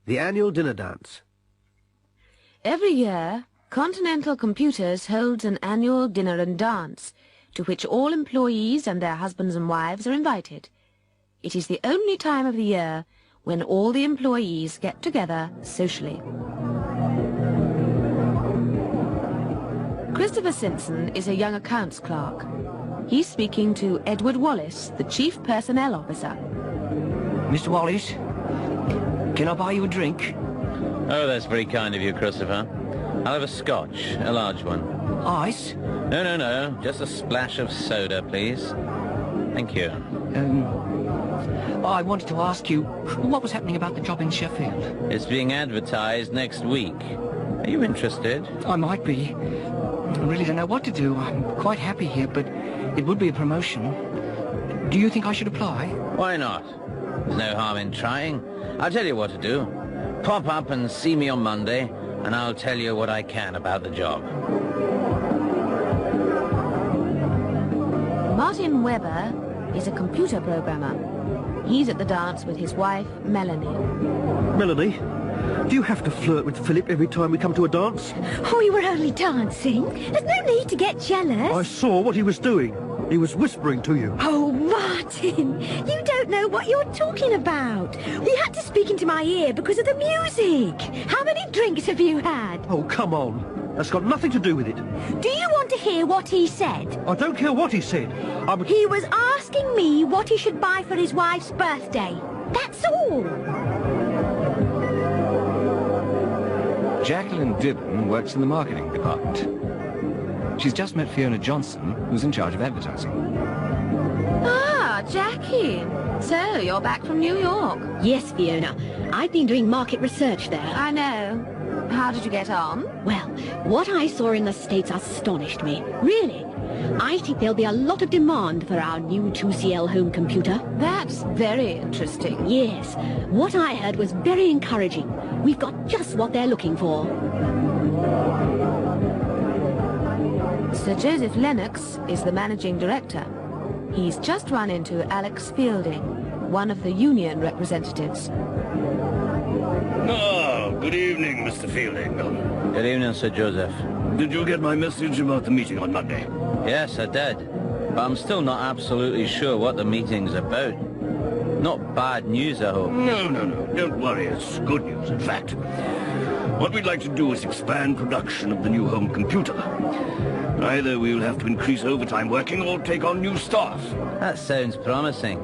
The annual dinner dance. Every year, Continental Computers holds an annual dinner and dance, to which all employees and their husbands and wives are invited. It is the only time of the year when all the employees get together socially. Christopher Simpson is a young accounts clerk. He's speaking to Edward Wallace, the Chief Personnel Officer. Mr. Wallace, can I buy you a drink? Oh, that's very kind of you, Christopher. I'll have a scotch, a large one. Ice? No, just a splash of soda, please. Thank you. I wanted to ask you, what was happening about the job in Sheffield? It's being advertised next week. Are you interested? I might be. I really don't know what to do. I'm quite happy here, but it would be a promotion. Do you think I should apply? Why not? There's no harm in trying. I'll tell you what to do. Pop up and see me on Monday, and I'll tell you what I can about the job. Martin Webber is a computer programmer. He's at the dance with his wife, Melanie. Melanie, do you have to flirt with Philip every time we come to a dance? Oh, we were only dancing. There's no need to get jealous. I saw what he was doing. He was whispering to you. Oh, Martin, you don't know what you're talking about. He had to speak into my ear because of the music. How many drinks have you had? Oh, come on. That's got nothing to do with it. Do you want to hear what he said? I don't care what he said. He was asking me what he should buy for his wife's birthday. That's all. Jacqueline Dibben works in the marketing department. She's just met Fiona Johnson, who's in charge of advertising. Ah, Jackie. So, you're back from New York? Yes, Fiona. I've been doing market research there. I know. How did you get on? Well, what I saw in the States astonished me. Really. I think there'll be a lot of demand for our new 2CL home computer. That's very interesting. Yes. What I heard was very encouraging. We've got just what they're looking for. Sir Joseph Lennox is the managing director. He's just run into Alex Fielding, one of the union representatives. Oh, good evening, Mr. Fielding. Good evening, Sir Joseph. Did you get my message about the meeting on Monday? Yes, I did. But I'm still not absolutely sure what the meeting's about. Not bad news, I hope. No. Don't worry. It's good news, in fact. What we'd like to do is expand production of the new home computer. Either we'll have to increase overtime working or take on new staff. That sounds promising.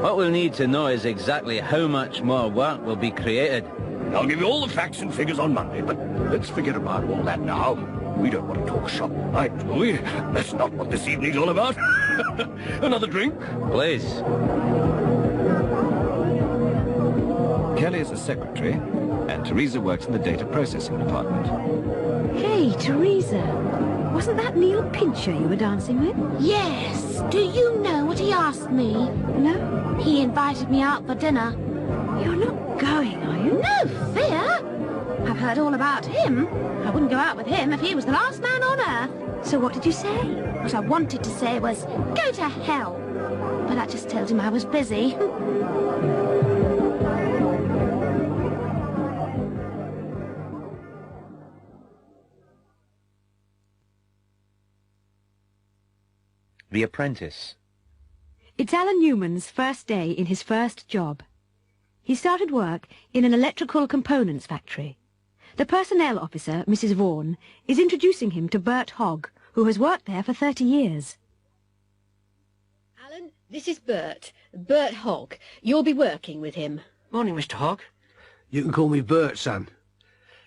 What we'll need to know is exactly how much more work will be created. I'll give you all the facts and figures on Monday, but let's forget about all that now. We don't want to talk shop tonight, do we? That's not what this evening's all about. Another drink? Please. Kelly is the secretary, and Teresa works in the data processing department. Hey, Teresa. Wasn't that Neil Pincher you were dancing with? Yes. Do you know what he asked me? No. He invited me out for dinner. You're not going, are you? No fear. I've heard all about him. I wouldn't go out with him if he was the last man on earth. So what did you say? What I wanted to say was, go to hell. But I just told him I was busy. The Apprentice. It's Alan Newman's first day in his first job. He started work in an electrical components factory. The personnel officer, Mrs. Vaughan, is introducing him to Bert Hogg, who has worked there for 30 years. Alan, this is Bert. Bert Hogg. You'll be working with him. Morning, Mr. Hogg. You can call me Bert, son.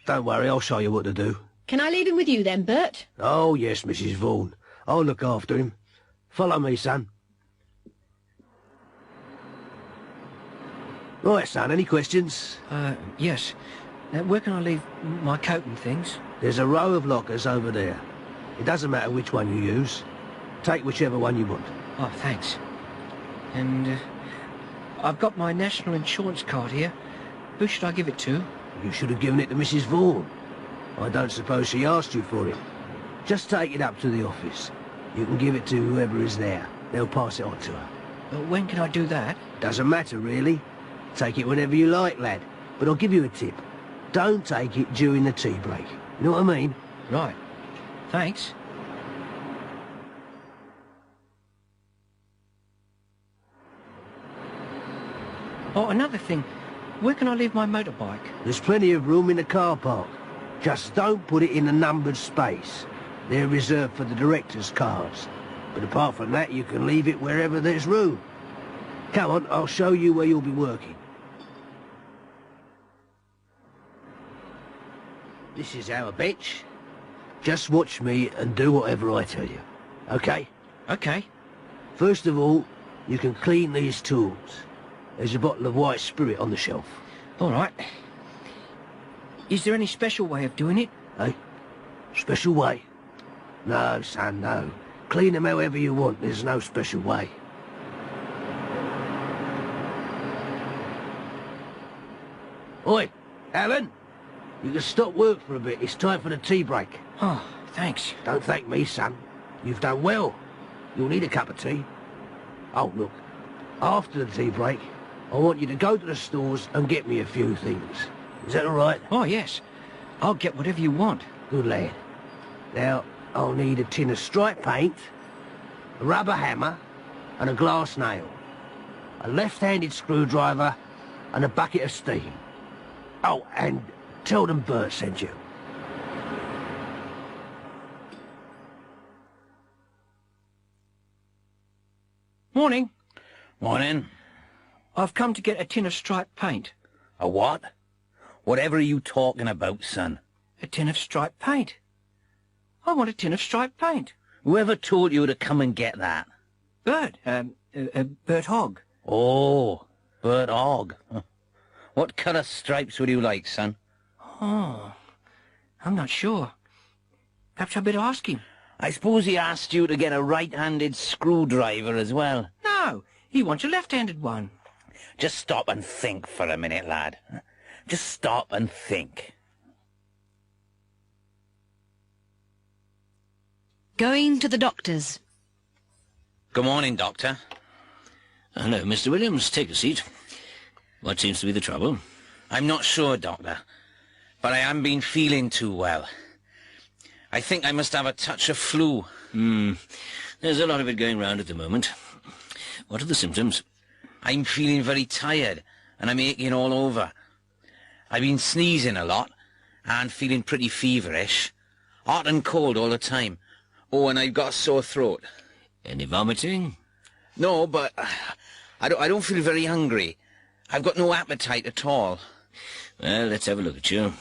Don't worry, I'll show you what to do. Can I leave him with you then, Bert? Oh, yes, Mrs. Vaughan. I'll look after him. Follow me, son. Right, son, any questions? Yes. Where can I leave my coat and things? There's a row of lockers over there. It doesn't matter which one you use. Take whichever one you want. Oh, thanks. And, I've got my national insurance card here. Who should I give it to? You should have given it to Mrs. Vaughan. I don't suppose she asked you for it. Just take it up to the office. You can give it to whoever is there. They'll pass it on to her. When can I do that? Doesn't matter, really. Take it whenever you like, lad. but I'll give you a tip. Don't take it during the tea break. You know what I mean? Right. Thanks. Oh, another thing. Where can I leave my motorbike? There's plenty of room in the car park. Just don't put it in a numbered space. They're reserved for the directors' cars. But apart from that, you can leave it wherever there's room. Come on, I'll show you where you'll be working. This is our bench. Just watch me and do whatever I tell you. Okay? Okay. First of all, you can clean these tools. There's a bottle of white spirit on the shelf. All right. Is there any special way of doing it? Hey? Special way? No, son, no. Clean them however you want. There's no special way. Oi, Alan. You can stop work for a bit. It's time for the tea break. Oh, thanks. Don't thank me, son. You've done well. You'll need a cup of tea. Oh, look. After the tea break, I want you to go to the stores and get me a few things. Is that all right? Oh, yes. I'll get whatever you want. Good lad. Now, I'll need a tin of striped paint, a rubber hammer, and a glass nail, a left-handed screwdriver, and a bucket of steam. Oh, and tell them Bert sent you. Morning. Morning. I've come to get a tin of striped paint. A what? Whatever are you talking about, son? A tin of striped paint. I want a tin of striped paint. Whoever told you to come and get that? Bert. Bert Hogg. Oh, Bert Hogg. What colour stripes would you like, son? Oh, I'm not sure. Perhaps I'd better ask him. I suppose he asked you to get a right-handed screwdriver as well. No, he wants a left-handed one. Just stop and think for a minute, lad. Just stop and think. Going to the doctor's. Good morning, Doctor. Hello, Mr. Williams. Take a seat. What seems to be the trouble? I'm not sure, Doctor, but I haven't been feeling too well. I think I must have a touch of flu. There's a lot of it going round at the moment. What are the symptoms? I'm feeling very tired, and I'm aching all over. I've been sneezing a lot, and feeling pretty feverish. Hot and cold all the time. Oh, and I've got a sore throat. Any vomiting? No, but I don't feel very hungry. I've got no appetite at all. Well, let's have a look at you.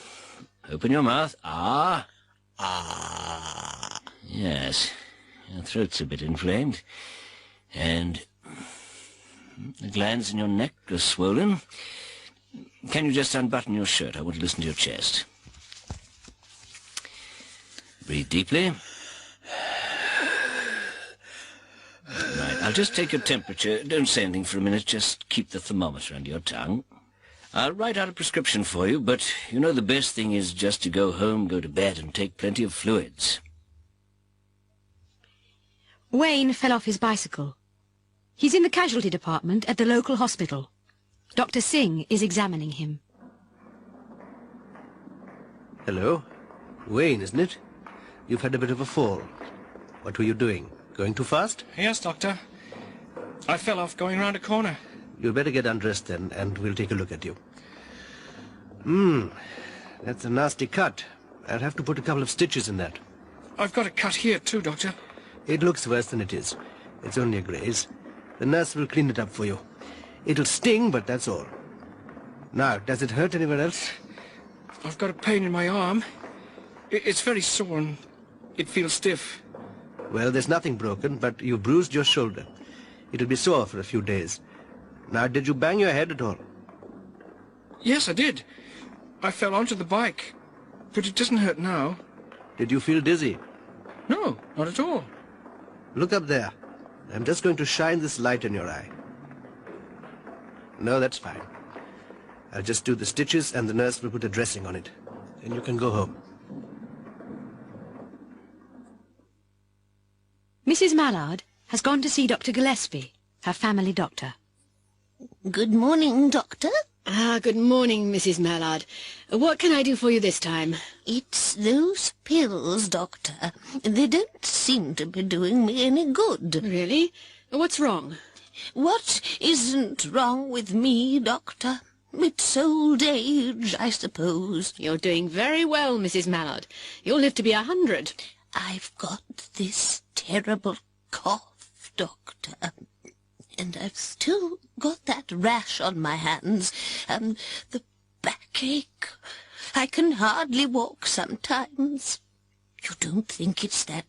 Open your mouth. Ah. Ah. Yes. Your throat's a bit inflamed. And the glands in your neck are swollen. Can you just unbutton your shirt? I want to listen to your chest. Breathe deeply. Right, I'll just take your temperature. Don't say anything for a minute. Just keep the thermometer under your tongue. I'll write out a prescription for you, but you know the best thing is just to go home, go to bed, and take plenty of fluids. Wayne fell off his bicycle. He's in the casualty department at the local hospital. Dr. Singh is examining him. Hello. Wayne, isn't it? You've had a bit of a fall. What were you doing? Going too fast? Yes, Doctor. I fell off going round a corner. You'd better get undressed then, and we'll take a look at you. That's a nasty cut. I'll have to put a couple of stitches in that. I've got a cut here too, Doctor. It looks worse than it is. It's only a graze. The nurse will clean it up for you. It'll sting, but that's all. Now, does it hurt anywhere else? I've got a pain in my arm. It's very sore and it feels stiff. Well, there's nothing broken, but you bruised your shoulder. It'll be sore for a few days. Now, did you bang your head at all? Yes, I did. I fell onto the bike, but it doesn't hurt now. Did you feel dizzy? No, not at all. Look up there. I'm just going to shine this light in your eye. No, that's fine. I'll just do the stitches and the nurse will put a dressing on it. Then you can go home. Mrs. Mallard has gone to see Dr. Gillespie, her family doctor. Good morning, Doctor. Good morning, Mrs. Mallard. What can I do for you this time? It's those pills, Doctor. They don't seem to be doing me any good. Really? What's wrong? What isn't wrong with me, Doctor? It's old age, I suppose. You're doing very well, Mrs. Mallard. You'll live to be 100. I've got this terrible cough, Doctor. And I've still got that rash on my hands, and the backache. I can hardly walk sometimes. You don't think it's that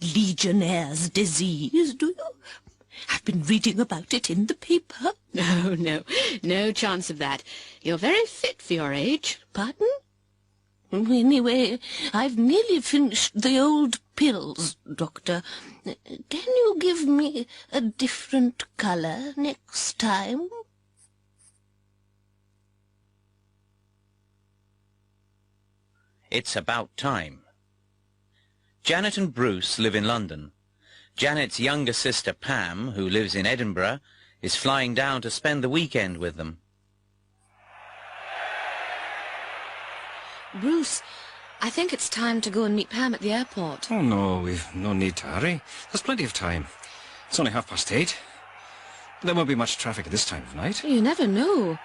Legionnaire's disease, do you? I've been reading about it in the paper. No chance of that. You're very fit for your age. Pardon? Anyway, I've nearly finished the old pills, Doctor. Can you give me a different colour next time? It's about time. Janet and Bruce live in London. Janet's younger sister, Pam, who lives in Edinburgh, is flying down to spend the weekend with them. Bruce, I think it's time to go and meet Pam at the airport. Oh, no, we've no need to hurry. There's plenty of time. It's only 8:30. There won't be much traffic at this time of night. You never know.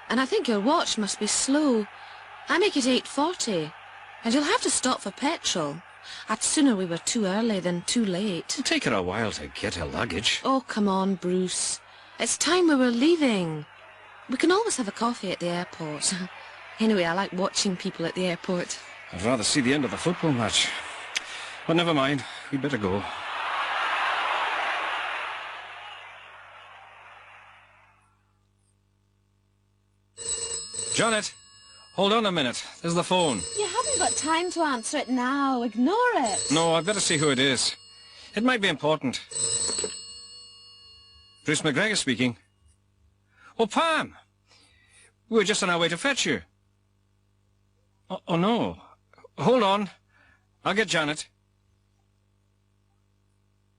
And I think your watch must be slow. I make it 8:40, and you'll have to stop for petrol. I'd sooner we were too early than too late. It'll take her a while to get her luggage. Oh, come on, Bruce. It's time we were leaving. We can always have a coffee at the airport. Anyway, I like watching people at the airport. I'd rather see the end of the football match. But never mind, we'd better go. Janet, hold on a minute. There's the phone. You haven't got time to answer it now. Ignore it. No, I'd better see who it is. It might be important. Bruce McGregor speaking. Oh, Pam! We were just on our way to fetch you. Oh, no. Hold on. I'll get Janet.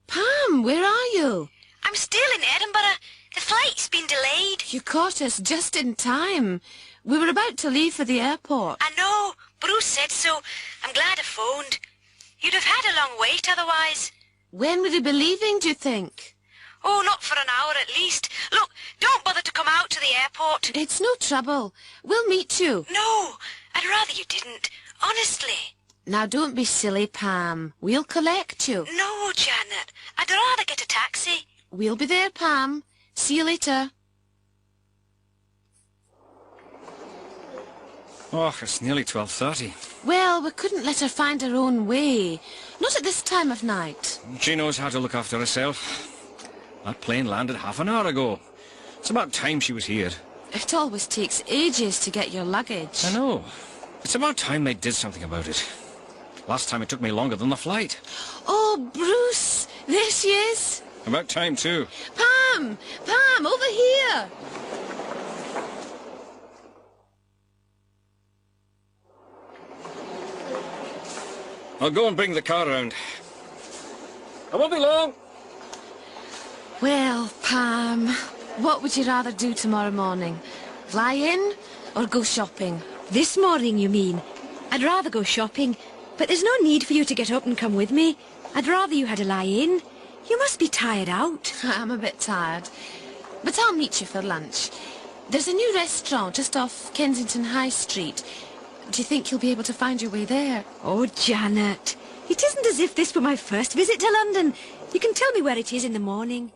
Pam, where are you? I'm still in Edinburgh. The flight's been delayed. You caught us just in time. We were about to leave for the airport. I know. Bruce said so. I'm glad I phoned. You'd have had a long wait otherwise. When would you be leaving, do you think? Oh, not for an hour at least. Look, don't bother to come out to the airport. It's no trouble. We'll meet you. No, I'd rather you didn't. Honestly. Now, don't be silly, Pam. We'll collect you. No, Janet. I'd rather get a taxi. We'll be there, Pam. See you later. Oh, it's nearly 12:30. Well, we couldn't let her find her own way. Not at this time of night. She knows how to look after herself. That plane landed half an hour ago. It's about time she was here. It always takes ages to get your luggage. I know. It's about time they did something about it. Last time it took me longer than the flight. Oh, Bruce! There she is! About time, too. Pam! Pam, over here! I'll go and bring the car round. I won't be long. Well, Pam, what would you rather do tomorrow morning? Fly in or go shopping? This morning, you mean? I'd rather go shopping, but there's no need for you to get up and come with me. I'd rather you had a lie in. You must be tired out. I'm a bit tired, but I'll meet you for lunch. There's a new restaurant just off Kensington High Street. Do you think you'll be able to find your way there? Oh, Janet, it isn't as if this were my first visit to London. You can tell me where it is in the morning.